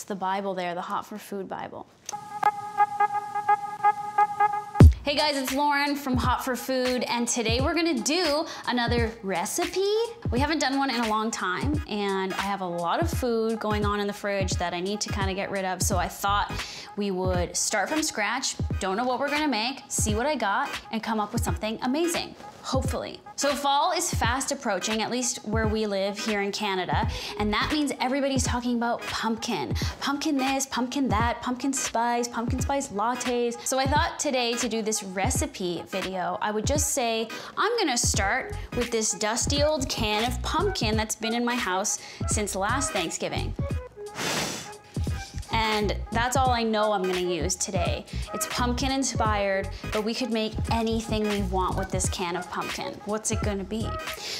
It's the Bible there, the Hot for Food Bible. Hey guys, it's Lauren from Hot for Food, and today we're gonna do another recipe. We haven't done one in a long time, and I have a lot of food going on in the fridge that I need to kind of get rid of, so I thought we would start from scratch, don't know what we're gonna make, see what I got, and come up with something amazing. Hopefully. So fall is fast approaching, at least where we live here in Canada, and that means everybody's talking about pumpkin. Pumpkin this, pumpkin that, pumpkin spice lattes. So I thought today to do this recipe video, I would just say, I'm gonna start with this dusty old can of pumpkin that's been in my house since last Thanksgiving. And that's all I know I'm gonna use today. It's pumpkin inspired, but we could make anything we want with this can of pumpkin. What's it gonna be?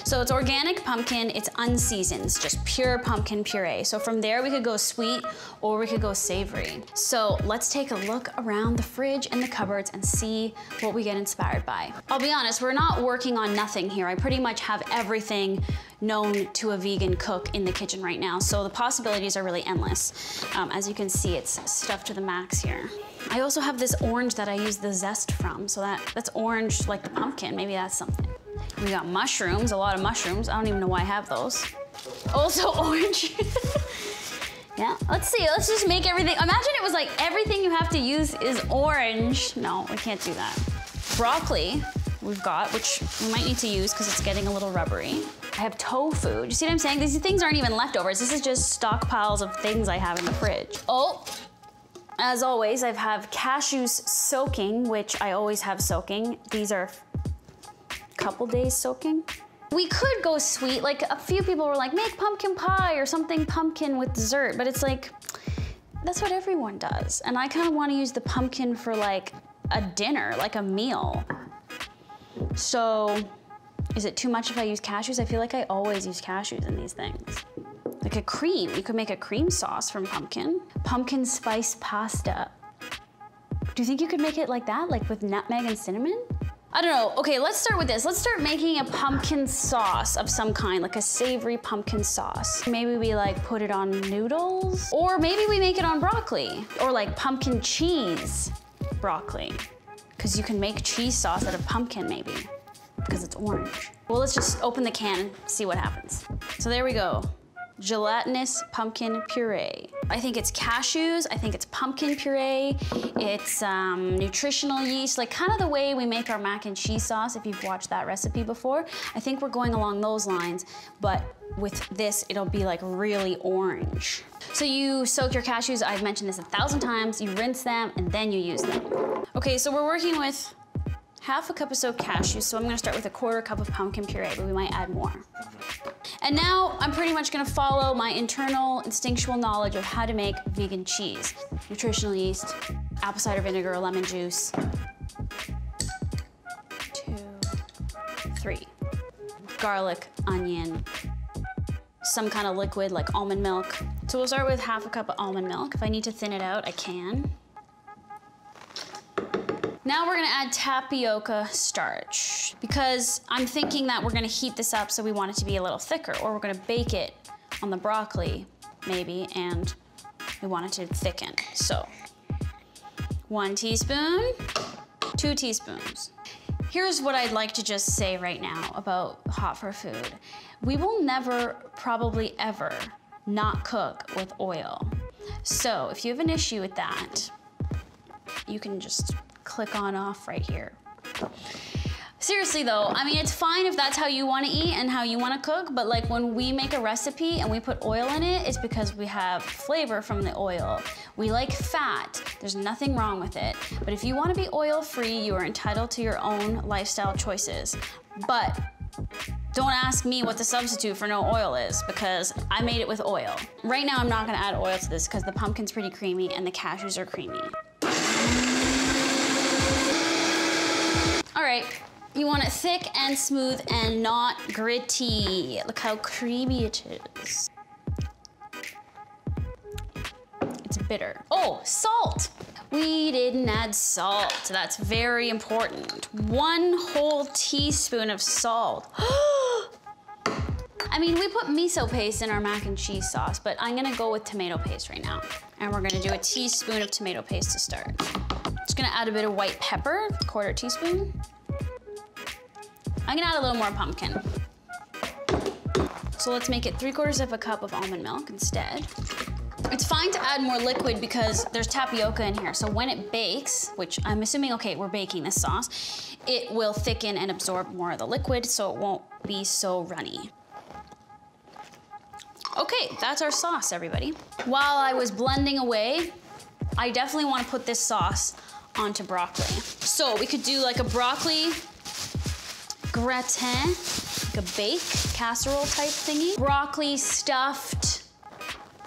So it's organic pumpkin, it's unseasoned, it's just pure pumpkin puree. So from there we could go sweet or we could go savory. So let's take a look around the fridge and the cupboards and see what we get inspired by. I'll be honest, we're not working on nothing here. I pretty much have everything known to a vegan cook in the kitchen right now. So the possibilities are really endless. As you can see, it's stuffed to the max here. I also have this orange that I use the zest from. So that's orange like the pumpkin. Maybe that's something. We got mushrooms, a lot of mushrooms. I don't even know why I have those. Also orange. Yeah, let's see, let's just make everything. Imagine it was like everything you have to use is orange. No, we can't do that. Broccoli we've got, which we might need to use because it's getting a little rubbery. I have tofu. Do you see what I'm saying? These things aren't even leftovers. This is just stockpiles of things I have in the fridge. Oh, as always, I have cashews soaking, which I always have soaking. These are a couple days soaking. We could go sweet. Like a few people were like, make pumpkin pie or something pumpkin with dessert, but it's like, that's what everyone does. And I kind of want to use the pumpkin for like a dinner, like a meal. So, is it too much if I use cashews? I feel like I always use cashews in these things. Like a cream, you could make a cream sauce from pumpkin. Pumpkin spice pasta. Do you think you could make it like that? Like with nutmeg and cinnamon? I don't know. Okay, let's start with this. Let's start making a pumpkin sauce of some kind, like a savory pumpkin sauce. Maybe we like put it on noodles, or maybe we make it on broccoli, or like pumpkin cheese broccoli. Because you can make cheese sauce out of pumpkin maybe, because it's orange. Well, let's just open the can and see what happens. So there we go. Gelatinous pumpkin puree. I think it's cashews, I think it's pumpkin puree, it's nutritional yeast, like kind of the way we make our mac and cheese sauce, if you've watched that recipe before. I think we're going along those lines, but with this, it'll be like really orange. So you soak your cashews, I've mentioned this 1,000 times, you rinse them and then you use them. Okay, so we're working with half a cup of soaked cashews, so I'm gonna start with 1/4 cup of pumpkin puree, but we might add more. And now I'm pretty much gonna follow my internal instinctual knowledge of how to make vegan cheese. Nutritional yeast, apple cider vinegar, lemon juice. 2, 3. Garlic, onion, some kind of liquid like almond milk. So we'll start with half a cup of almond milk. If I need to thin it out, I can. Now we're gonna add tapioca starch because I'm thinking that we're gonna heat this up so we want it to be a little thicker, or we're gonna bake it on the broccoli maybe, and we want it to thicken. So 1 teaspoon, 2 teaspoons. Here's what I'd like to just say right now about Hot for Food. We will never, probably ever, not cook with oil. So if you have an issue with that, you can just click on off right here. Seriously though, I mean, it's fine if that's how you want to eat and how you want to cook, but like when we make a recipe and we put oil in it, it's because we have flavor from the oil. We like fat, there's nothing wrong with it. But if you want to be oil-free, you are entitled to your own lifestyle choices. But don't ask me what the substitute for no oil is, because I made it with oil. Right now I'm not going to add oil to this because the pumpkin's pretty creamy and the cashews are creamy. All right, you want it thick and smooth and not gritty. Look how creamy it is. It's bitter. Oh, salt. We didn't add salt. That's very important. 1 whole teaspoon of salt. I mean, we put miso paste in our mac and cheese sauce, but I'm gonna go with tomato paste right now. And we're gonna do a teaspoon of tomato paste to start. Just gonna add a bit of white pepper, 1/4 teaspoon. I'm gonna add a little more pumpkin. So let's make it 3/4 cup of almond milk instead. It's fine to add more liquid because there's tapioca in here. So when it bakes, which I'm assuming, okay, we're baking this sauce, it will thicken and absorb more of the liquid so it won't be so runny. Okay, that's our sauce, everybody. While I was blending away, I definitely want to put this sauce onto broccoli. So we could do like a broccoli gratin, like a bake casserole type thingy. Broccoli stuffed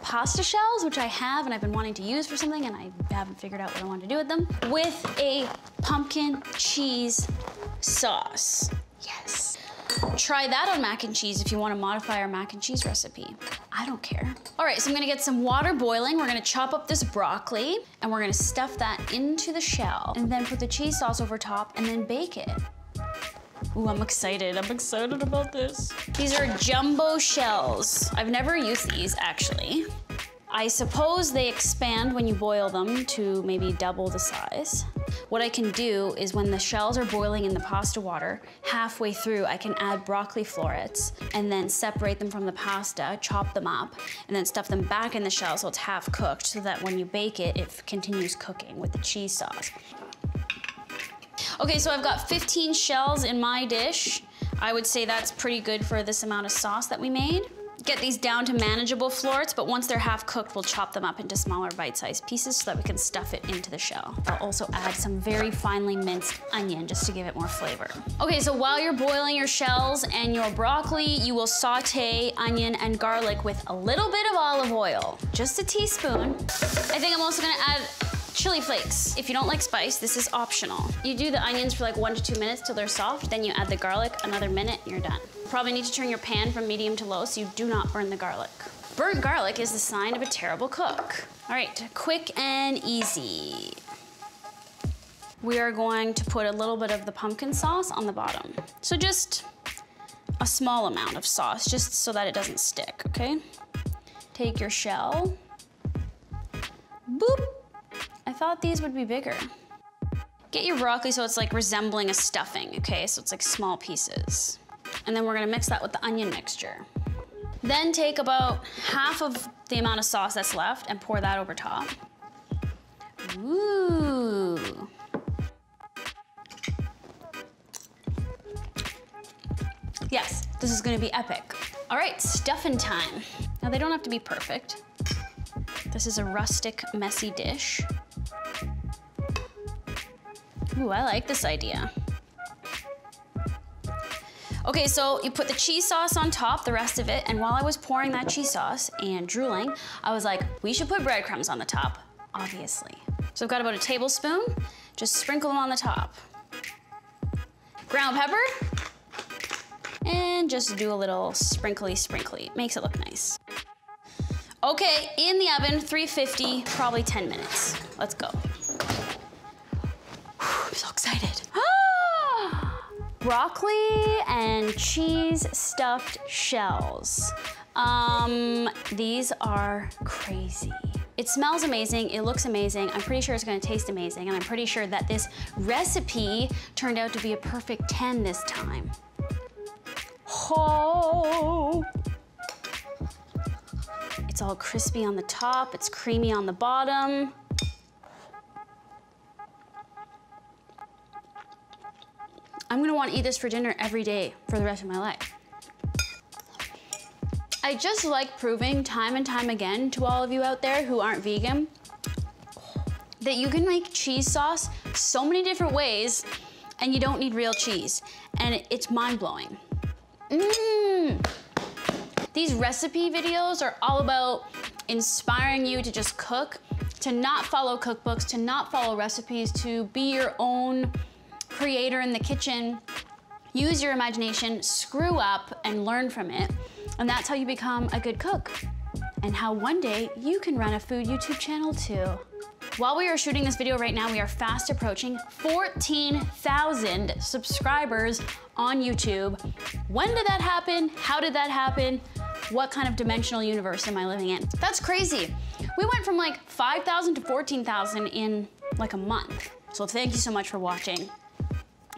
pasta shells, which I have and I've been wanting to use for something and I haven't figured out what I want to do with them, with a pumpkin cheese sauce. Yes. Try that on mac and cheese if you want to modify our mac and cheese recipe. I don't care. All right, so I'm gonna get some water boiling. We're gonna chop up this broccoli and we're gonna stuff that into the shell and then put the cheese sauce over top and then bake it. Ooh, I'm excited. I'm excited about this. These are jumbo shells. I've never used these, actually. I suppose they expand when you boil them to maybe double the size. What I can do is when the shells are boiling in the pasta water, halfway through I can add broccoli florets and then separate them from the pasta, chop them up, and then stuff them back in the shell so it's half cooked so that when you bake it, it continues cooking with the cheese sauce. Okay, so I've got 15 shells in my dish. I would say that's pretty good for this amount of sauce that we made. Get these down to manageable florets, but once they're half cooked, we'll chop them up into smaller bite-sized pieces so that we can stuff it into the shell. I'll also add some very finely minced onion just to give it more flavor. Okay, so while you're boiling your shells and your broccoli, you will saute onion and garlic with a little bit of olive oil, just a teaspoon. I think I'm also gonna add chili flakes. If you don't like spice, this is optional. You do the onions for like 1 to 2 minutes till they're soft, then you add the garlic, another minute, and you're done. Probably need to turn your pan from medium to low so you do not burn the garlic. Burnt garlic is the sign of a terrible cook. All right, quick and easy. We are going to put a little bit of the pumpkin sauce on the bottom. So just a small amount of sauce, just so that it doesn't stick, okay? Take your shell, boop. I thought these would be bigger. Get your broccoli so it's like resembling a stuffing, okay? So it's like small pieces. And then we're gonna mix that with the onion mixture. Then take about half of the amount of sauce that's left and pour that over top. Ooh. Yes, this is gonna be epic. All right, stuffing time. Now they don't have to be perfect. This is a rustic, messy dish. Ooh, I like this idea. Okay, so you put the cheese sauce on top, the rest of it, and while I was pouring that cheese sauce and drooling, I was like, we should put breadcrumbs on the top, obviously. So I've got about a tablespoon, just sprinkle them on the top. Ground pepper, and just do a little sprinkly, makes it look nice. Okay, in the oven, 350, probably 10 minutes. Let's go. I'm so excited. Broccoli and cheese stuffed shells. These are crazy. It smells amazing, it looks amazing, I'm pretty sure it's gonna taste amazing, and I'm pretty sure that this recipe turned out to be a perfect 10 this time. Oh. It's all crispy on the top, it's creamy on the bottom. I'm gonna wanna eat this for dinner every day for the rest of my life. I just like proving time and time again to all of you out there who aren't vegan that you can make cheese sauce so many different ways and you don't need real cheese. And it's mind-blowing. These recipe videos are all about inspiring you to just cook, to not follow cookbooks, to not follow recipes, to be your own creator in the kitchen, use your imagination, screw up, and learn from it. And that's how you become a good cook. And how one day you can run a food YouTube channel too. While we are shooting this video right now, we are fast approaching 14,000 subscribers on YouTube. When did that happen? How did that happen? What kind of dimensional universe am I living in? That's crazy. We went from like 5,000 to 14,000 in like a month. So thank you so much for watching.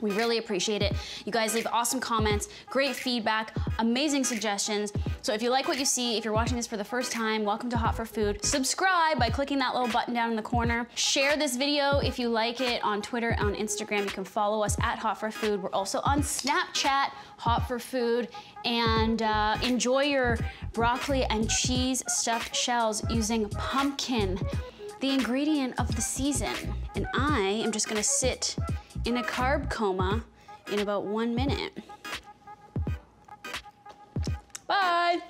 We really appreciate it. You guys leave awesome comments, great feedback, amazing suggestions. So if you like what you see, if you're watching this for the first time, welcome to Hot for Food. Subscribe by clicking that little button down in the corner. Share this video if you like it on Twitter, on Instagram. You can follow us at Hot for Food. We're also on Snapchat, Hot for Food. And enjoy your broccoli and cheese stuffed shells using pumpkin, the ingredient of the season. And I am just gonna sit in a carb coma in about 1 minute. Bye.